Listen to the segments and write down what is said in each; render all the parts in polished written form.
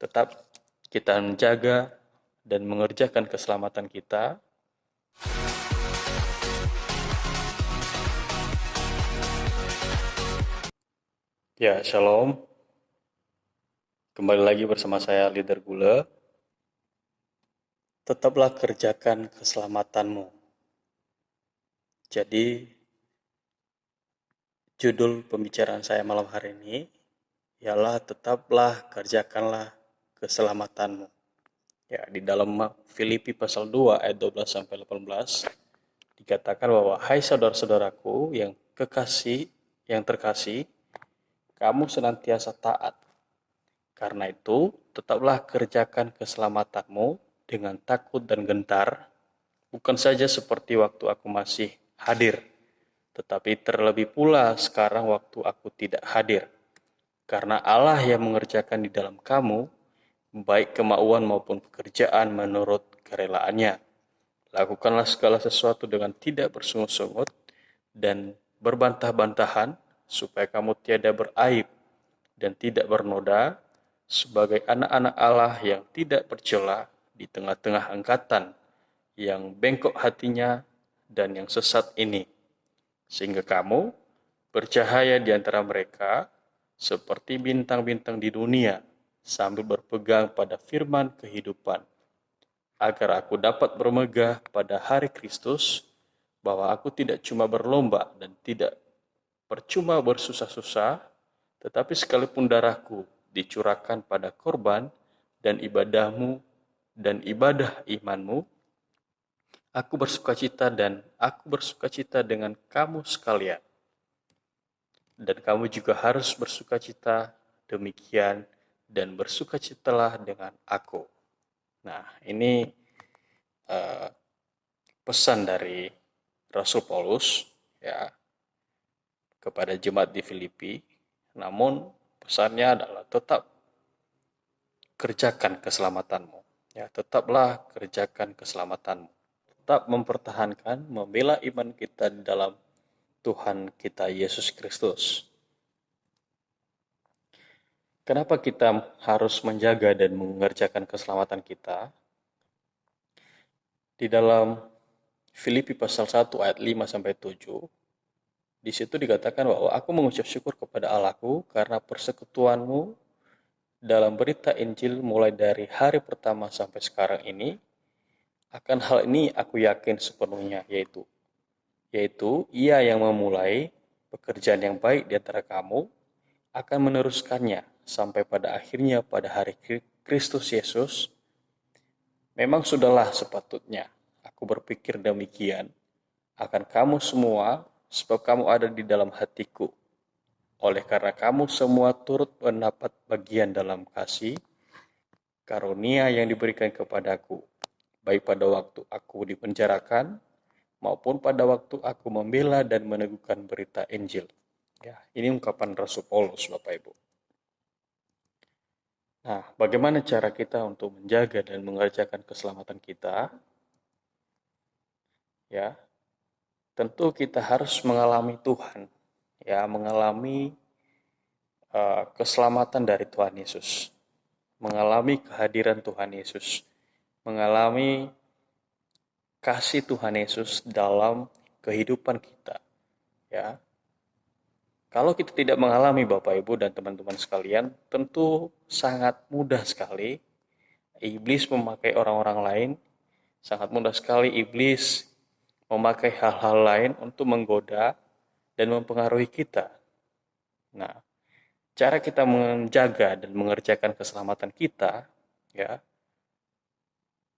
Tetap kita menjaga dan mengerjakan keselamatan kita. Ya, shalom. Kembali lagi bersama saya, Leader Gula. Tetaplah kerjakan keselamatanmu. Jadi, judul pembicaraan saya malam hari ini ialah tetaplah kerjakanlah keselamatanmu. Ya, di dalam Filipi pasal 2 ayat 12 sampai 18 dikatakan bahwa hai saudara-saudaraku yang terkasih, kamu senantiasa taat. Karena itu, tetaplah kerjakan keselamatanmu dengan takut dan gentar, bukan saja seperti waktu aku masih hadir, tetapi terlebih pula sekarang waktu aku tidak hadir. Karena Allah yang mengerjakan di dalam kamu, baik kemauan maupun pekerjaan menurut kerelaannya. Lakukanlah segala sesuatu dengan tidak bersungut-sungut dan berbantah-bantahan, supaya kamu tiada beraib dan tidak bernoda, sebagai anak-anak Allah yang tidak bercela di tengah-tengah angkatan yang bengkok hatinya dan yang sesat ini, sehingga kamu bercahaya di antara mereka seperti bintang-bintang di dunia, sambil berpegang pada firman kehidupan, agar aku dapat bermegah pada hari Kristus, bahwa aku tidak cuma berlomba dan tidak percuma bersusah-susah, tetapi sekalipun darahku dicurahkan pada korban dan ibadahmu dan ibadah imanmu, aku bersukacita dengan kamu sekalian. Dan kamu juga harus bersukacita demikian dan bersukacitalah dengan aku. Nah, ini pesan dari Rasul Paulus ya kepada jemaat di Filipi. Namun pesannya adalah tetap kerjakan keselamatanmu. Ya, tetaplah kerjakan keselamatanmu. Tetap mempertahankan, membela iman kita di dalam Tuhan kita Yesus Kristus. Kenapa kita harus menjaga dan mengerjakan keselamatan kita? Di dalam Filipi pasal 1 ayat 5 sampai 7, di situ dikatakan bahwa aku mengucap syukur kepada Allahku karena persekutuanmu dalam berita Injil mulai dari hari pertama sampai sekarang ini. Akan hal ini aku yakin sepenuhnya, yaitu ia yang memulai pekerjaan yang baik di antara kamu akan meneruskannya sampai pada akhirnya pada hari Kristus Yesus. Memang sudahlah sepatutnya aku berpikir demikian akan kamu semua, sebab kamu ada di dalam hatiku. Oleh karena kamu semua turut mendapat bagian dalam kasih karunia yang diberikan kepadaku, baik pada waktu aku dipenjarakan maupun pada waktu aku membela dan meneguhkan berita Injil. Ya, ini ungkapan Rasul Paulus, Bapak Ibu. Nah, bagaimana cara kita untuk menjaga dan mengerjakan keselamatan kita? Ya, tentu kita harus mengalami Tuhan, ya, mengalami keselamatan dari Tuhan Yesus, mengalami kehadiran Tuhan Yesus, mengalami kasih Tuhan Yesus dalam kehidupan kita. Ya, kalau kita tidak mengalami Bapak Ibu dan teman-teman sekalian, tentu sangat mudah sekali iblis memakai orang-orang lain, sangat mudah sekali iblis memakai hal-hal lain untuk menggoda dan mempengaruhi kita. Nah, cara kita menjaga dan mengerjakan keselamatan kita, ya,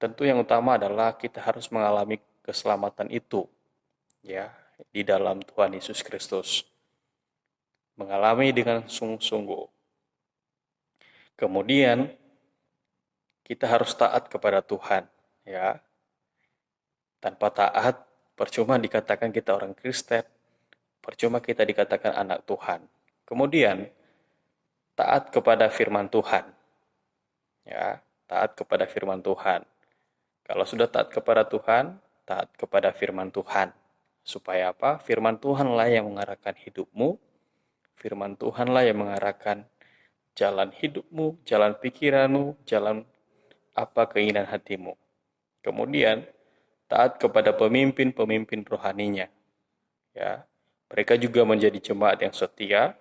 tentu yang utama adalah kita harus mengalami keselamatan itu, ya, di dalam Tuhan Yesus Kristus. Mengalami dengan sungguh-sungguh. Kemudian kita harus taat kepada Tuhan, ya. Tanpa taat, percuma dikatakan kita orang Kristen, percuma kita dikatakan anak Tuhan. Kemudian taat kepada firman Tuhan, ya, taat kepada firman Tuhan. Kalau sudah taat kepada Tuhan, taat kepada firman Tuhan. Supaya apa? Firman Tuhanlah yang mengarahkan hidupmu. Firman Tuhanlah yang mengarahkan jalan hidupmu, jalan pikiranmu, jalan apa keinginan hatimu. Kemudian taat kepada pemimpin-pemimpin rohaninya. Ya, mereka juga menjadi jemaat yang setia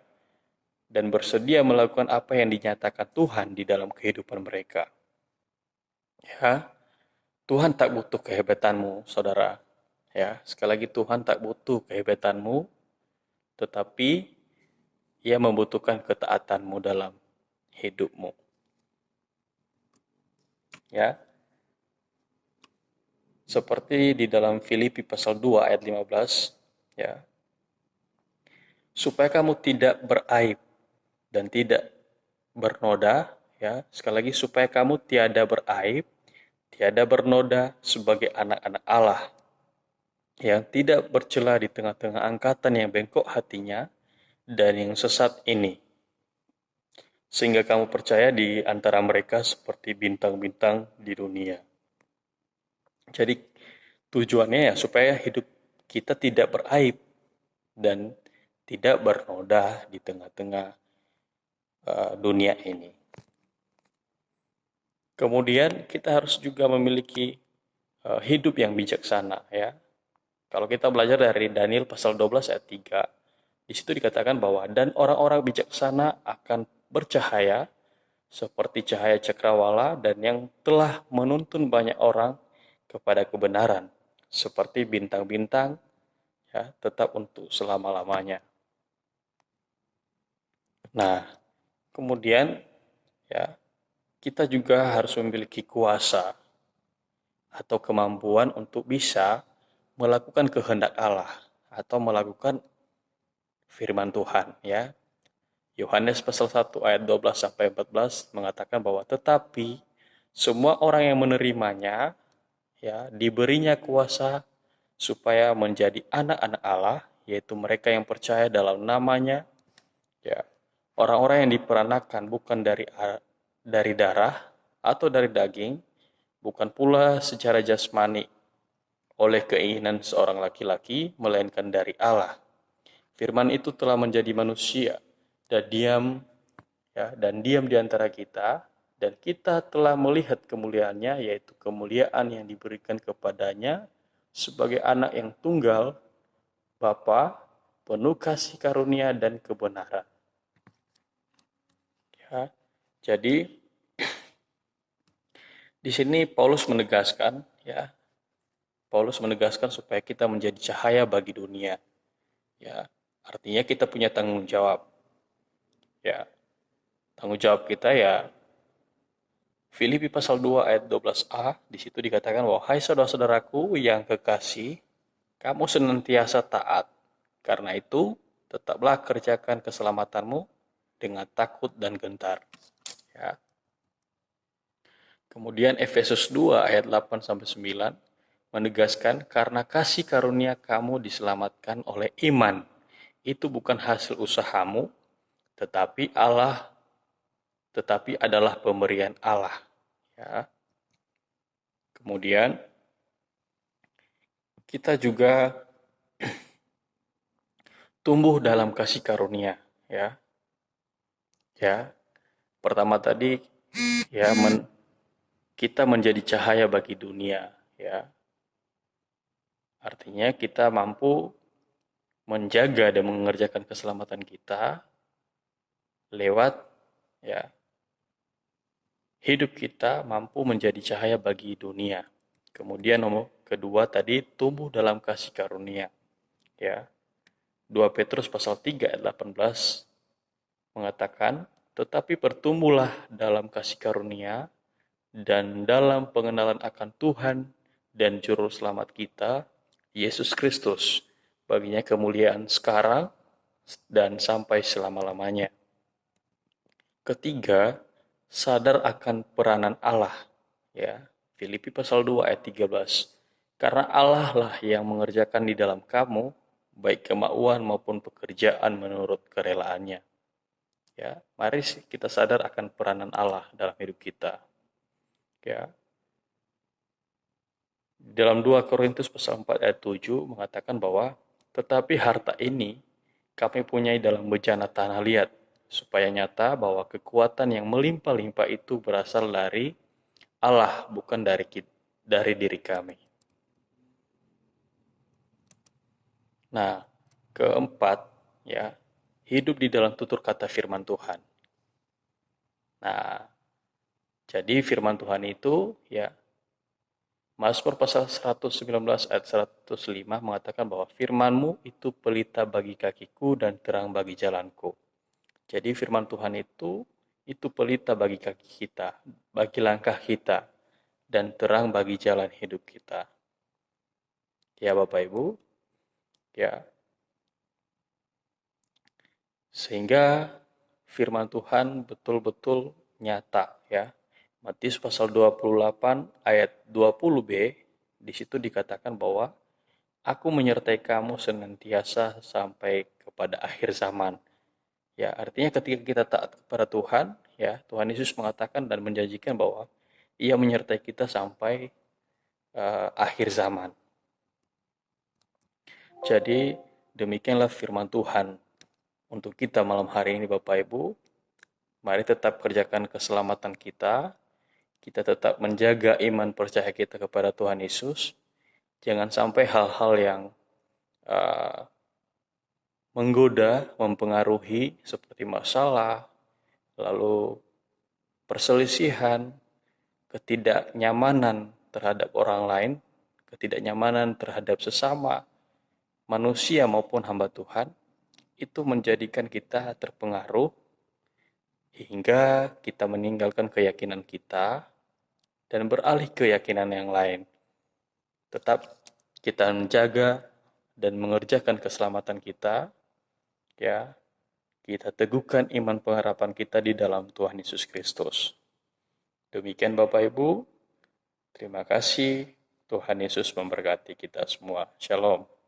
dan bersedia melakukan apa yang dinyatakan Tuhan di dalam kehidupan mereka. Ya, Tuhan tak butuh kehebatanmu, saudara. Ya, sekali lagi Tuhan tak butuh kehebatanmu, tetapi Ia membutuhkan ketaatanmu dalam hidupmu. Ya, seperti di dalam Filipi pasal 2 ayat 15, ya. Supaya kamu tidak beraib dan tidak bernoda, ya. Sekali lagi supaya kamu tiada beraib, tiada bernoda sebagai anak-anak Allah yang tidak bercela di tengah-tengah angkatan yang bengkok hatinya dan yang sesat ini. Sehingga kamu percaya di antara mereka seperti bintang-bintang di dunia. Jadi tujuannya ya supaya hidup kita tidak beraib dan tidak bernoda di tengah-tengah dunia ini. Kemudian kita harus juga memiliki hidup yang bijaksana ya. Kalau kita belajar dari Daniel pasal 12 ayat 3, di situ dikatakan bahwa dan orang-orang bijaksana akan bercahaya seperti cahaya cakrawala dan yang telah menuntun banyak orang kepada kebenaran seperti bintang-bintang ya tetap untuk selama-lamanya. Nah, kemudian ya kita juga harus memiliki kuasa atau kemampuan untuk bisa melakukan kehendak Allah atau melakukan firman Tuhan ya. Yohanes pasal 1 ayat 12 sampai 14 mengatakan bahwa tetapi semua orang yang menerimanya ya diberinya kuasa supaya menjadi anak-anak Allah, yaitu mereka yang percaya dalam namanya ya. Orang-orang yang diperanakan bukan dari darah atau dari daging, bukan pula secara jasmani oleh keinginan seorang laki-laki, melainkan dari Allah. Firman itu telah menjadi manusia dan diam di antara kita, dan kita telah melihat kemuliaannya, yaitu kemuliaan yang diberikan kepadanya sebagai anak yang tunggal, Bapa, penuh kasih karunia dan kebenaran. Ya, jadi di sini Paulus menegaskan supaya kita menjadi cahaya bagi dunia. Ya, artinya kita punya tanggung jawab. Ya, tanggung jawab kita ya Filipi pasal 2 ayat 12a, di situ dikatakan bahwa hai saudara-saudaraku yang kekasih, kamu senantiasa taat. Karena itu, tetaplah kerjakan keselamatanmu dengan takut dan gentar. Ya. Kemudian Efesus 2 ayat 8 sampai 9 menegaskan karena kasih karunia kamu diselamatkan oleh iman. Itu bukan hasil usahamu, tetapi adalah pemberian Allah. Ya. Kemudian kita juga tumbuh dalam kasih karunia, ya. Ya. Pertama tadi ya kita menjadi cahaya bagi dunia, ya. Artinya kita mampu menjaga dan mengerjakan keselamatan kita lewat ya hidup kita mampu menjadi cahaya bagi dunia. Kemudian nomor kedua tadi tumbuh dalam kasih karunia. Ya. 2 Petrus pasal 3 ayat 18 mengatakan, "Tetapi bertumbuhlah dalam kasih karunia dan dalam pengenalan akan Tuhan dan juru selamat kita, Yesus Kristus. Baginya kemuliaan sekarang dan sampai selama-lamanya." Ketiga, sadar akan peranan Allah. Ya, Filipi pasal 2 ayat 13. Karena Allah lah yang mengerjakan di dalam kamu, baik kemauan maupun pekerjaan menurut kerelaannya. Ya, mari kita sadar akan peranan Allah dalam hidup kita. Ya. Dalam 2 Korintus pasal 4 ayat 7 mengatakan bahwa tetapi harta ini kami punyai dalam bejana tanah liat, supaya nyata bahwa kekuatan yang melimpah-limpah itu berasal dari Allah, bukan dari diri kami. Nah, keempat, ya, hidup di dalam tutur kata firman Tuhan. Nah, jadi firman Tuhan itu, ya, Mazmur pasal 119 ayat 105 mengatakan bahwa firman-Mu itu pelita bagi kakiku dan terang bagi jalanku. Jadi firman Tuhan itu pelita bagi kaki kita, bagi langkah kita, dan terang bagi jalan hidup kita. Ya Bapak Ibu, ya. Sehingga firman Tuhan betul-betul nyata, ya. Matius pasal 28 ayat 20b, di situ dikatakan bahwa Aku menyertai kamu senantiasa sampai kepada akhir zaman. Ya, artinya ketika kita taat kepada Tuhan, ya, Tuhan Yesus mengatakan dan menjanjikan bahwa Ia menyertai kita sampai akhir zaman. Jadi, demikianlah firman Tuhan untuk kita malam hari ini Bapak Ibu. Mari tetap kerjakan keselamatan kita. Kita tetap menjaga iman percaya kita kepada Tuhan Yesus. Jangan sampai hal-hal yang menggoda, mempengaruhi seperti masalah, lalu perselisihan, ketidaknyamanan terhadap orang lain, ketidaknyamanan terhadap sesama manusia maupun hamba Tuhan, itu menjadikan kita terpengaruh hingga kita meninggalkan keyakinan kita dan beralih ke keyakinan yang lain. Tetap kita menjaga dan mengerjakan keselamatan kita, ya. Kita teguhkan iman pengharapan kita di dalam Tuhan Yesus Kristus. Demikian Bapak Ibu, terima kasih. Tuhan Yesus memberkati kita semua. Shalom.